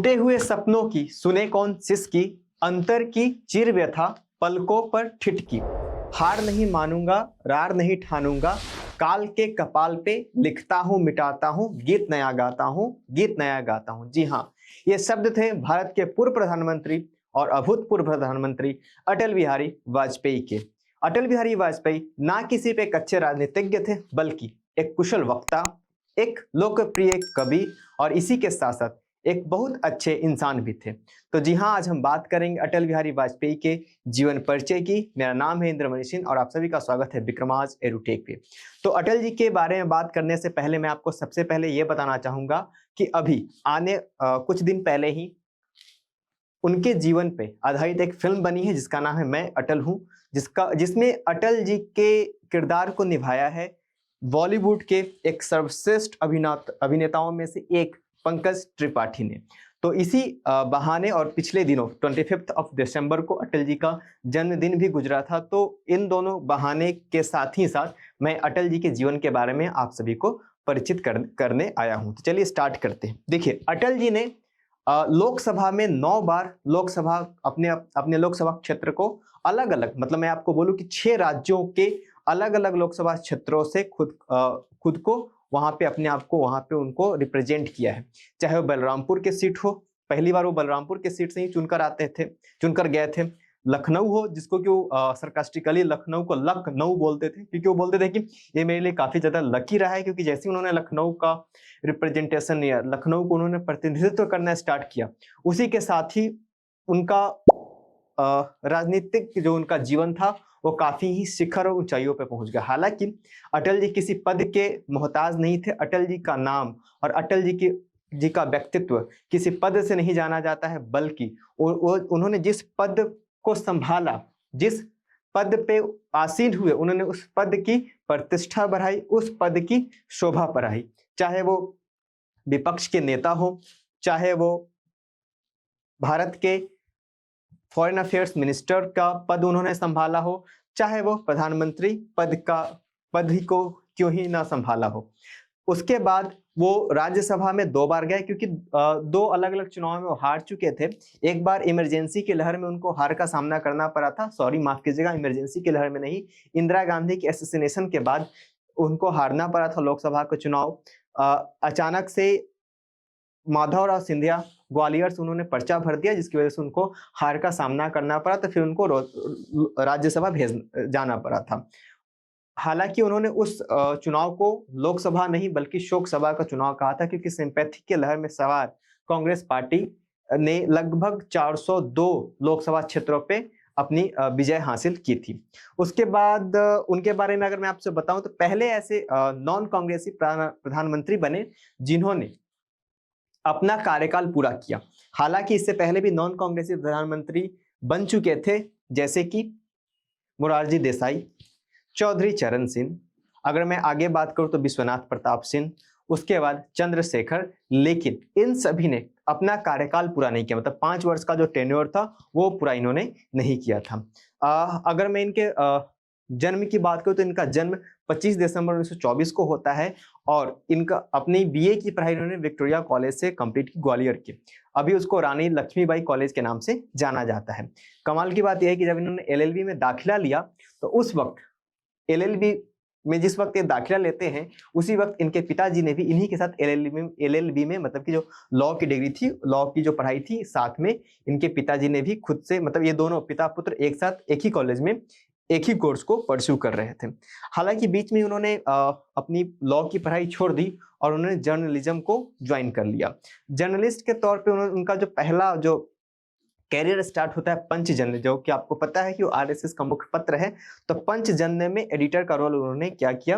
टूटे हुए सपनों की सुने कौन सिसकी, अंतर की चिर व्यथा पलकों पर ठिठकी। हार नहीं मानूंगा, रार नहीं ठानूंगा, काल के कपाल पे लिखता हूँ मिटाता हूँ, गीत नया गाता हूँ, गीत नया गाता हूँ। जी हाँ, ये शब्द थे भारत के पूर्व प्रधानमंत्री और अभूतपूर्व प्रधानमंत्री अटल बिहारी वाजपेयी के। अटल बिहारी वाजपेयी ना किसी पे कच्चे राजनीतिज्ञ थे, बल्कि एक कुशल वक्ता, एक लोकप्रिय कवि और इसी के साथ साथ एक बहुत अच्छे इंसान भी थे। तो जी हाँ, आज हम बात करेंगे अटल बिहारी वाजपेयी के जीवन परिचय की। मेरा नाम है इंद्रमणि सिंह और आप सभी का स्वागत है विक्रमाज एडुटेक पे। तो अटल जी के बारे में बात करने से पहले मैं आपको सबसे पहले ये बताना चाहूंगा कि अभी कुछ दिन पहले ही उनके जीवन पे आधारित एक फिल्म बनी है जिसका नाम है मैं अटल हूँ, जिसमें अटल जी के किरदार को निभाया है बॉलीवुड के एक सर्वश्रेष्ठ अभिनेताओं में से एक पंकज त्रिपाठी ने। तो इसी बहाने और पिछले दिनों 25 दिसंबर को अटल जी का जन्मदिन भी गुजरा था। तो इन दोनों बहाने के साथ ही साथ मैं अटल जी के जीवन के बारे में आप सभी को परिचित करने आया हूं। तो चलिए स्टार्ट करते हैं। देखिए, अटल जी ने लोकसभा में 9 बार लोकसभा अपने लोकसभा क्षेत्र को अलग अलग, मतलब मैं आपको बोलूं कि 6 राज्यों के अलग अलग लोकसभा क्षेत्रों से खुद को वहां पे अपने आप को वहां पे उनको रिप्रेजेंट किया है। चाहे वो बलरामपुर के सीट हो, पहली बार वो बलरामपुर के सीट से ही चुनकर गए थे। लखनऊ हो, जिसको कि वो सरकास्टिकली लखनऊ को लखनऊ बोलते थे, क्योंकि वो बोलते थे कि ये मेरे लिए काफी ज्यादा लकी रहा है, क्योंकि जैसे उन्होंने लखनऊ का रिप्रेजेंटेशन या लखनऊ को उन्होंने प्रतिनिधित्व करना स्टार्ट किया, उसी के साथ ही उनका राजनीतिक जो उनका जीवन था वो काफी ही शिखर और ऊंचाइयों पर पहुंच गया। हालांकि अटल जी किसी पद के मोहताज नहीं थे। अटल जी का नाम और अटल जी का व्यक्तित्व किसी पद से नहीं जाना जाता है, बल्कि उन्होंने जिस पद को संभाला, जिस पद पे आसीन हुए, उन्होंने उस पद की प्रतिष्ठा बढ़ाई, उस पद की शोभा बढ़ाई। चाहे वो विपक्ष के नेता हो, चाहे वो भारत के फॉरेन अफेयर्स मिनिस्टर का पद उन्होंने संभाला हो, चाहे वो प्रधानमंत्री पद ही को क्यों ही ना संभाला हो। उसके बाद वो राज्यसभा में 2 बार गए, क्योंकि 2 अलग अलग चुनाव में वो हार चुके थे। एक बार इमरजेंसी की लहर में उनको हार का सामना करना पड़ा था, सॉरी माफ कीजिएगा, इमरजेंसी की लहर में नहीं, इंदिरा गांधी के असैसिनेशन के बाद उनको हारना पड़ा था लोकसभा का चुनाव। अचानक से माधवराव सिंधिया ग्वालियर से उन्होंने पर्चा भर दिया, जिसकी वजह से उनको हार का सामना करना पड़ा, तो फिर उनको राज्यसभा जाना पड़ा था। हालांकि उन्होंने उस चुनाव को लोकसभा नहीं बल्कि शोक सभा का चुनाव कहा था, क्योंकि सिंपैथी के लहर में सवार कांग्रेस पार्टी ने लगभग 402 लोकसभा क्षेत्रों पे अपनी विजय हासिल की थी। उसके बाद उनके बारे में अगर मैं आपसे बताऊं तो पहले ऐसे नॉन कांग्रेसी प्रधानमंत्री बने जिन्होंने अपना कार्यकाल पूरा किया। हालांकि इससे पहले भी नॉन कांग्रेसी प्रधानमंत्री बन चुके थे, जैसे कि मोरारजी देसाई, चौधरी चरण सिंह, अगर मैं आगे बात करूं तो विश्वनाथ प्रताप सिंह, उसके बाद चंद्रशेखर। लेकिन इन सभी ने अपना कार्यकाल पूरा नहीं किया, मतलब 5 वर्ष का जो टेन्योर था वो पूरा इन्होंने नहीं किया था। अगर मैं इनके जन्म की बात करूं तो इनका जन्म 25 दिसंबर 1924 को होता है और इनका अपनी बीए की पढ़ाई इन्होंने विक्टोरिया कॉलेज से कंप्लीट की, ग्वालियर की। अभी उसको रानी लक्ष्मीबाई कॉलेज के नाम से जाना जाता है। कमाल की बात यह है कि जब इन्होंने एलएलबी में दाखिला लिया तो उस वक्त एलएलबी में जिस वक्त ये दाखिला लेते हैं उसी वक्त इनके पिताजी ने भी इन्हीं के साथ एलएलबी में मतलब कि जो लॉ की डिग्री थी, लॉ की जो पढ़ाई थी, साथ में इनके पिताजी ने भी खुद से, मतलब ये दोनों पिता पुत्र एक साथ एक ही कॉलेज में एक ही कोर्स को परस्यू कर रहे थे। हालांकि बीच में उन्होंने अपनी लॉ की पढ़ाई छोड़ दी और उन्होंने जर्नलिज्म को ज्वाइन कर लिया। जर्नलिस्ट के तौर पे उनका जो पहला जो कैरियर स्टार्ट होता है पंचजन्य, जो कि आपको पता है कि वो आरएसएस का मुख्य पत्र है। तो पंचजन्य में एडिटर का रोल उन्होंने क्या किया,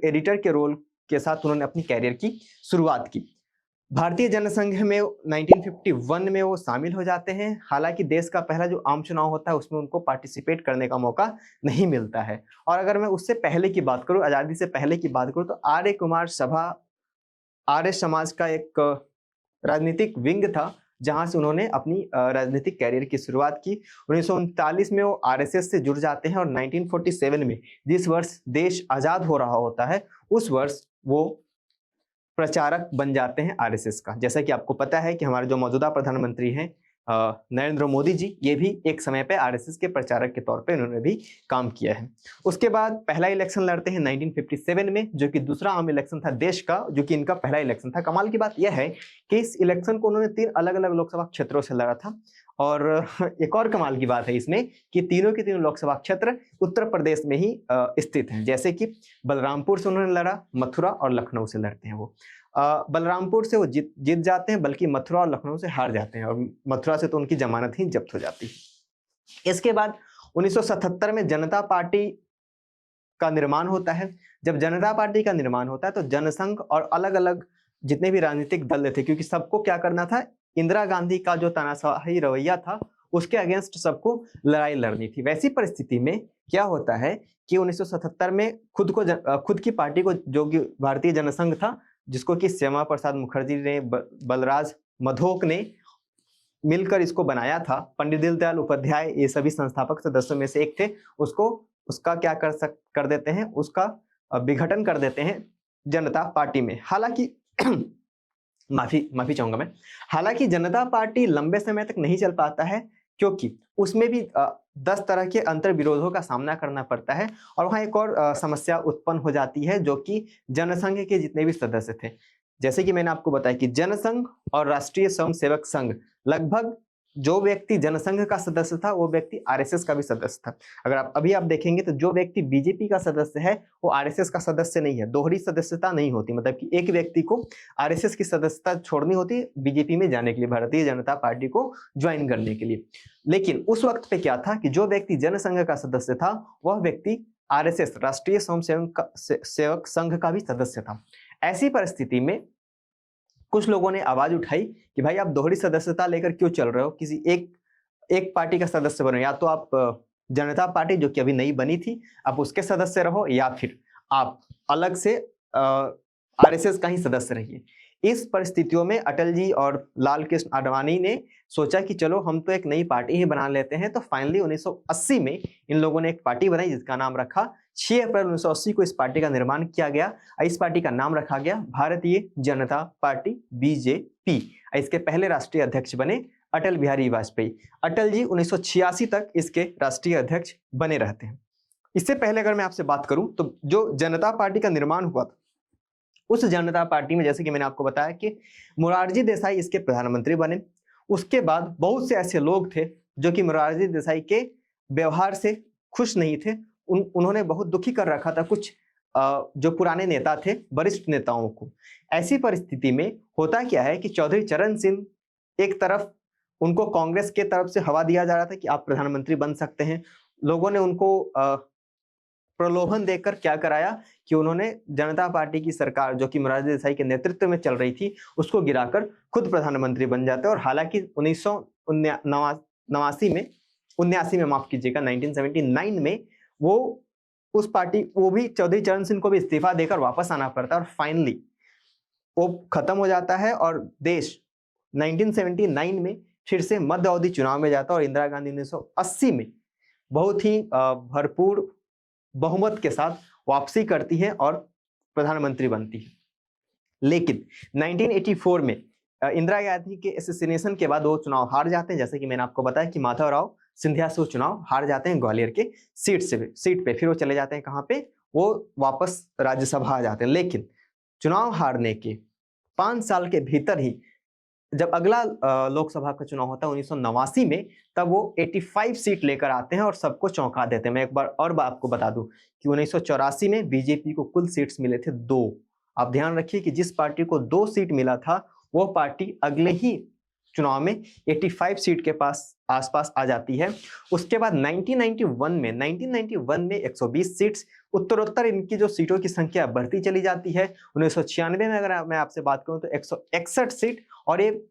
एडिटर के रोल के साथ उन्होंने अपनी कैरियर की शुरुआत की। भारतीय जनसंघ में 1951 में वो शामिल हो जाते हैं। हालांकि देश का पहला जो आम चुनाव होता है उसमें उनको पार्टिसिपेट करने का मौका नहीं मिलता है। और अगर मैं उससे पहले की बात करूं, आजादी से पहले की बात करूं, तो आर्य कुमार सभा आर्य समाज का एक राजनीतिक विंग था, जहां से उन्होंने अपनी राजनीतिक कैरियर की शुरुआत की। 1939 में वो आरएसएस से जुड़ जाते हैं और 1947 में जिस वर्ष देश आजाद हो रहा होता है उस वर्ष वो प्रचारक बन जाते हैं आरएसएस का। जैसा कि आपको पता है कि हमारे जो मौजूदा प्रधानमंत्री हैं नरेंद्र मोदी जी, ये भी एक समय पे आरएसएस के प्रचारक के तौर पे उन्होंने भी काम किया है। उसके बाद पहला इलेक्शन लड़ते हैं 1957 में, जो कि दूसरा आम इलेक्शन था देश का, जो कि इनका पहला इलेक्शन था। कमाल की बात यह है कि इस इलेक्शन को उन्होंने 3 अलग अलग लोकसभा क्षेत्रों से लड़ा था। और एक और कमाल की बात है इसमें कि तीनों के तीनों लोकसभा क्षेत्र उत्तर प्रदेश में ही स्थित हैं। जैसे कि बलरामपुर से उन्होंने लड़ा, मथुरा और लखनऊ से लड़ते हैं वो। बलरामपुर से वो जीत जाते हैं, बल्कि मथुरा और लखनऊ से हार जाते हैं, और मथुरा से तो उनकी जमानत ही जब्त हो जाती है। इसके बाद 1977 में जनता पार्टी का निर्माण होता है। जब जनता पार्टी का निर्माण होता है तो जनसंघ और अलग अलग जितने भी राजनीतिक दल थे, क्योंकि सबको क्या करना था, इंदिरा गांधी का जो तानाशाही रवैया था उसके अगेंस्ट सबको लड़ाई लड़नी थी। वैसी परिस्थिति में क्या होता है कि 1977 में खुद की पार्टी को, जो कि भारतीय जनसंघ था, जिसको कि श्यामा प्रसाद मुखर्जी ने, बलराज मधोक ने मिलकर इसको बनाया था। पंडित दीनदयाल उपाध्याय ये सभी संस्थापक सदस्यों में से एक थे। उसका क्या कर देते हैं, उसका विघटन कर देते हैं जनता पार्टी में। हालांकि माफी चाहूंगा मैं, हालांकि जनता पार्टी लंबे समय तक नहीं चल पाता है, क्योंकि उसमें भी 10 तरह के अंतर विरोधों का सामना करना पड़ता है। और वहां एक और समस्या उत्पन्न हो जाती है, जो कि जनसंघ के जितने भी सदस्य थे, जैसे कि मैंने आपको बताया कि जनसंघ और राष्ट्रीय स्वयंसेवक संघ, लगभग जो व्यक्ति जनसंघ का सदस्य था वो व्यक्ति आरएसएस का भी सदस्य था। अगर आप देखेंगे तो जो व्यक्ति बीजेपी का सदस्य है वो आरएसएस का सदस्य नहीं है। दोहरी सदस्यता नहीं होती, मतलब कि एक व्यक्ति को आरएसएस की सदस्यता छोड़नी होती है बीजेपी में जाने के लिए, भारतीय जनता पार्टी को ज्वाइन करने के लिए। लेकिन उस वक्त पे क्या था कि जो व्यक्ति जनसंघ का सदस्य था वह व्यक्ति आरएसएस, राष्ट्रीय स्वयंसेवक संघ का भी सदस्य था। ऐसी परिस्थिति में कुछ लोगों ने आवाज उठाई कि भाई आप दोहरी सदस्यता लेकर क्यों चल रहे हो, किसी एक पार्टी का सदस्य बनो, या तो आप जनता पार्टी जो कि अभी नई बनी थी आप उसके सदस्य रहो, या फिर आप अलग से आरएसएस का ही सदस्य रहिए। इस परिस्थितियों में अटल जी और लाल कृष्ण आडवाणी ने सोचा कि चलो हम तो एक नई पार्टी ही बना लेते हैं। तो फाइनली 1980 में इन लोगों ने एक पार्टी बनाई जिसका नाम रखा, 6 अप्रैल 1980 को इस पार्टी का निर्माण किया गया। इस पार्टी का नाम रखा गया भारतीय जनता पार्टी, बीजेपी। इसके पहले राष्ट्रीय अध्यक्ष बने अटल बिहारी वाजपेयी। अटल जी 1986 तक इसके राष्ट्रीय अध्यक्ष बने रहते हैं। इससे पहले अगर मैं आपसे बात करूं तो जो जनता पार्टी का निर्माण हुआ था, उस जनता पार्टी में जैसे कि मैंने आपको बताया कि मोरारजी देसाई इसके प्रधानमंत्री बने। उसके बाद बहुत से ऐसे लोग थे जो कि मोरारजी देसाई के व्यवहार से खुश नहीं थे। उन्होंने बहुत दुखी कर रखा था कुछ जो पुराने नेता थे, वरिष्ठ नेताओं को। ऐसी परिस्थिति में होता क्या है कि चौधरी चरण सिंह, एक तरफ उनको कांग्रेस के तरफ से हवा दिया जा रहा था कि आप प्रधानमंत्री बन सकते हैं। लोगों ने उनको प्रलोभन देकर क्या कराया कि उन्होंने जनता पार्टी की सरकार जो कि मोरारजी देसाई के नेतृत्व में चल रही थी उसको गिराकर खुद प्रधानमंत्री बन जाते। और हालांकि 1979 में 1979 में वो भी चौधरी चरण सिंह को भी इस्तीफा देकर वापस आना पड़ता है, और फाइनली वो खत्म हो जाता है और देश 1979 में फिर से मध्य अवधि चुनाव में जाता है। और इंदिरा गांधी 1980 में बहुत ही भरपूर बहुमत के साथ वापसी करती है और प्रधानमंत्री बनती है। लेकिन 1984 में इंदिरा गांधी के असैसिनेशन के बाद वो चुनाव हार जाते हैं। जैसे कि मैंने आपको बताया कि माधवराव सिंधिया से वो चुनाव हार जाते हैं ग्वालियर के सीट पे। फिर वो चले जाते हैं कहाँ पे, वो वापस राज्यसभा आ जाते हैं। लेकिन चुनाव हारने के 5 साल के भीतर ही जब अगला लोकसभा का चुनाव होता है 1989 में, तब वो 85 सीट लेकर आते हैं और सबको चौंका देते हैं। मैं एक बार और आपको बता दूं कि 1984 में बीजेपी को कुल सीट्स मिले थे 2। आप ध्यान रखिए कि जिस पार्टी को 2 सीट मिला था वो पार्टी अगले ही चुनाव में 85 सीट के आसपास आ जाती है। उसके बाद 1991 में 120 सीट्स, उत्तरोत्तर इनकी जो सीटों की संख्या बढ़ती चली जाती है। 1996 में अगर मैं आपसे बात करूं तो 161 सीट और ये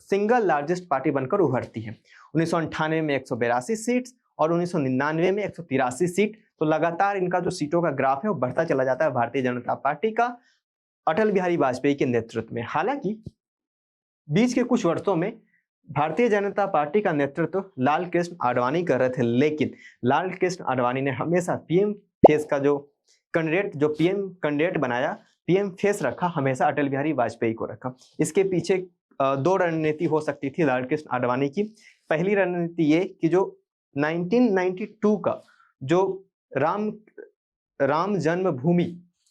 सिंगल लार्जेस्ट पार्टी बनकर उभरती है। 1998 में 182 सीट्स और 1999 में 183 सीट। तो लगातार इनका जो सीटों का ग्राफ है वो बढ़ता चला जाता है भारतीय जनता पार्टी का अटल बिहारी वाजपेयी के नेतृत्व में। हालांकि बीच के कुछ वर्षों में भारतीय जनता पार्टी का नेतृत्व लाल कृष्ण आडवाणी कर रहे थे, लेकिन लाल कृष्ण आडवाणी ने हमेशा पीएम फेस का जो पीएम कैंडिडेट बनाया पीएम फेस रखा, हमेशा अटल बिहारी वाजपेयी को रखा। इसके पीछे दो रणनीति हो सकती थी लालकृष्ण आडवाणी की। पहली रणनीति ये कि जो 1992 का जो राम जन्मभूमि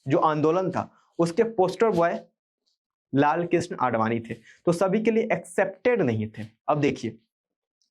जो आंदोलन था, उसके पोस्टर बॉय लालकृष्ण आडवाणी थे, तो सभी के लिए एक्सेप्टेड नहीं थे। अब देखिए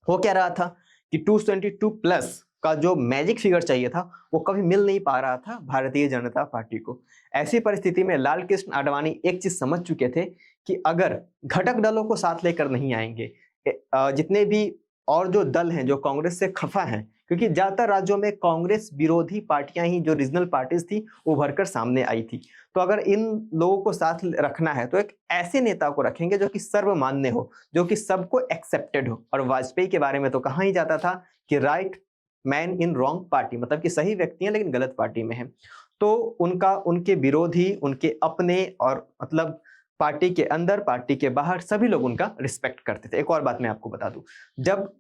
हो क्या रहा था कि 222 प्लस का जो मैजिक फिगर चाहिए था वो कभी मिल नहीं पा रहा था भारतीय जनता पार्टी को। ऐसी परिस्थिति में लालकृष्ण आडवाणी एक चीज समझ चुके थे कि अगर घटक दलों को साथ लेकर नहीं आएंगे, जितने भी और जो दल हैं जो कांग्रेस से खफा हैं, क्योंकि ज्यादातर राज्यों में कांग्रेस विरोधी पार्टियां ही जो रीजनल पार्टीज थी उभर कर सामने आई थी, तो अगर इन लोगों को साथ रखना है तो एक ऐसे नेता को रखेंगे जो कि सर्वमान्य हो, जो कि सबको एक्सेप्टेड हो। और वाजपेयी के बारे में तो कहा ही जाता था कि right man in wrong party, मतलब कि सही व्यक्ति हैं लेकिन गलत पार्टी में हैं। तो उनके विरोधी, उनके अपने और मतलब पार्टी के अंदर पार्टी के बाहर सभी लोग उनका रिस्पेक्ट करते थे। एक और बात मैं आपको बता दूं, जब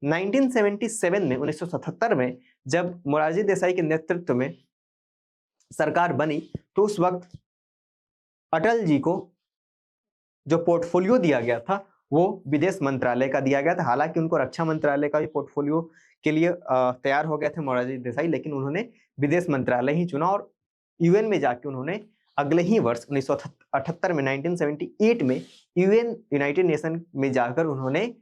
1977 में 1977 में जब मोरारजी देसाई के नेतृत्व में सरकार बनी, तो उस वक्त अटल जी को जो पोर्टफोलियो दिया गया था वो विदेश मंत्रालय का दिया गया था। हालांकि उनको रक्षा मंत्रालय का भी पोर्टफोलियो के लिए तैयार हो गए थे मोरारजी देसाई, लेकिन उन्होंने विदेश मंत्रालय ही चुना और यूएन में जाके उन्होंने अगले ही वर्ष 1978 में 1978 में यूनाइटेड नेशन में जाकर उन्होंने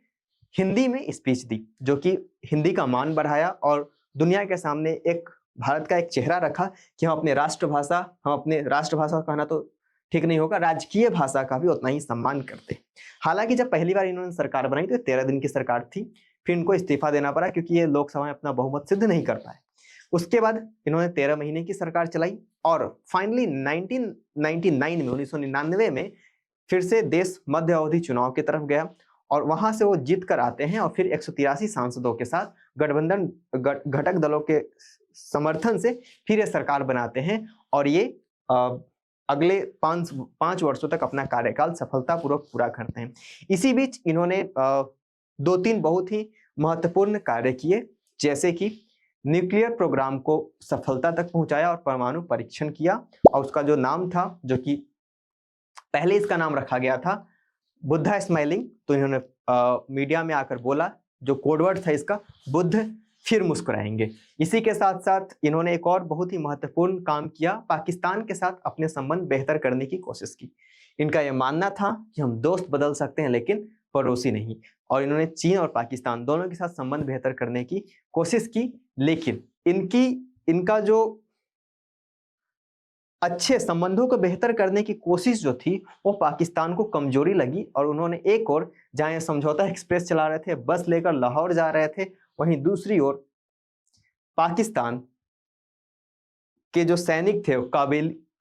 हिंदी में स्पीच दी, जो कि हिंदी का मान बढ़ाया और दुनिया के सामने एक भारत का एक चेहरा रखा कि हम अपने राष्ट्रभाषा कहना तो ठीक नहीं होगा, राजकीय भाषा का भी उतना ही सम्मान करते। हालांकि जब पहली बार इन्होंने सरकार बनाई तो 13 दिन की सरकार थी, फिर इनको इस्तीफा देना पड़ा क्योंकि ये लोकसभा में अपना बहुमत सिद्ध नहीं कर पाए। उसके बाद इन्होंने 13 महीने की सरकार चलाई और फाइनली 1999 में फिर से देश मध्य अवधि चुनाव की तरफ गया और वहां से वो जीत कर आते हैं और फिर 183 सांसदों के साथ गठबंधन घटक दलों के समर्थन से फिर ये सरकार बनाते हैं और ये अगले 5 वर्षों तक अपना कार्यकाल सफलतापूर्वक पूरा करते हैं। इसी बीच इन्होंने 2-3 बहुत ही महत्वपूर्ण कार्य किए, जैसे कि न्यूक्लियर प्रोग्राम को सफलता तक पहुंचाया और परमाणु परीक्षण किया, और उसका जो नाम था, जो कि पहले इसका नाम रखा गया था बुद्धा स्माइलिंग, तो इन्होंने मीडिया में आकर बोला, जो कोडवर्ड था इसका, बुद्ध फिर मुस्कुराएंगे। इसी के साथ साथ इन्होंने एक और बहुत ही महत्वपूर्ण काम किया, पाकिस्तान के साथ अपने संबंध बेहतर करने की कोशिश की। इनका यह मानना था कि हम दोस्त बदल सकते हैं लेकिन पड़ोसी नहीं, और इन्होंने चीन और पाकिस्तान दोनों के साथ संबंध बेहतर करने की कोशिश की, लेकिन इनका जो अच्छे संबंधों को बेहतर करने की कोशिश जो थी वो पाकिस्तान को कमजोरी लगी और उन्होंने एक और, जहां ये समझौता एक्सप्रेस चला रहे थे, बस लेकर लाहौर जा रहे थे, वहीं दूसरी ओर पाकिस्तान के जो सैनिक थे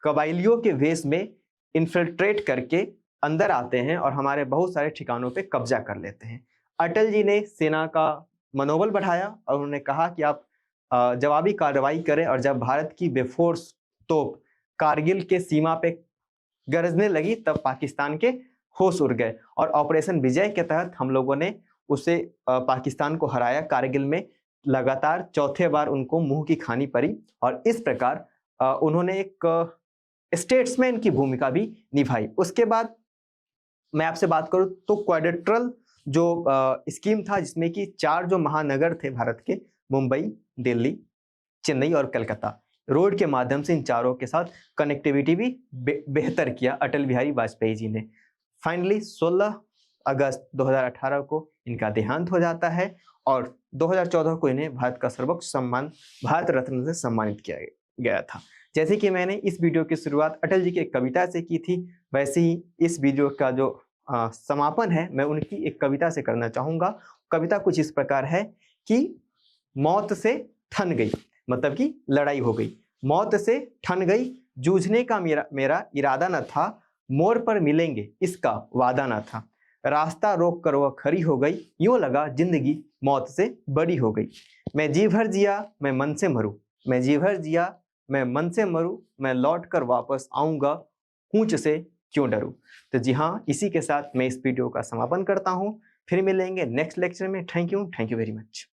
कबाइलियों के वेश में इन्फिल्ट्रेट करके अंदर आते हैं और हमारे बहुत सारे ठिकानों पे कब्जा कर लेते हैं। अटल जी ने सेना का मनोबल बढ़ाया और उन्होंने कहा कि आप जवाबी कार्रवाई करें, और जब भारत की बेफोर्स तोप कारगिल के सीमा पे गरजने लगी तब पाकिस्तान के होश उड़ गए और ऑपरेशन विजय के तहत हम लोगों ने उसे पाकिस्तान को हराया। कारगिल में लगातार चौथे बार उनको मुंह की खानी पड़ी और इस प्रकार उन्होंने एक स्टेट्समैन की भूमिका भी निभाई। उसके बाद मैं आपसे बात करूं तो क्वाड्रिलेटरल जो स्कीम था, जिसमें कि 4 जो महानगर थे भारत के, मुंबई, दिल्ली, चेन्नई और कलकत्ता, रोड के माध्यम से इन चारों के साथ कनेक्टिविटी भी बेहतर किया अटल बिहारी वाजपेयी जी ने। फाइनली 16 अगस्त 2018 को इनका देहांत हो जाता है और 2014 को इन्हें भारत का सर्वोच्च सम्मान भारत रत्न से सम्मानित किया गया था। जैसे कि मैंने इस वीडियो की शुरुआत अटल जी की एक कविता से की थी, वैसे ही इस वीडियो का जो समापन है मैं उनकी एक कविता से करना चाहूँगा। कविता कुछ इस प्रकार है कि मौत से ठन गई, मतलब कि लड़ाई हो गई, मौत से ठन गई, जूझने का मेरा इरादा न था, मोड़ पर मिलेंगे इसका वादा न था, रास्ता रोक कर वह खड़ी हो गई, यूं लगा जिंदगी मौत से बड़ी हो गई, मैं जी भर जिया मैं मन से मरूं, मैं जी भर जिया मैं मन से मरूं, मैं लौट कर वापस आऊंगा, कूच से क्यों डरूं। तो जी हाँ, इसी के साथ मैं इस वीडियो का समापन करता हूं। फिर मिलेंगे नेक्स्ट लेक्चर में। Thank you very much.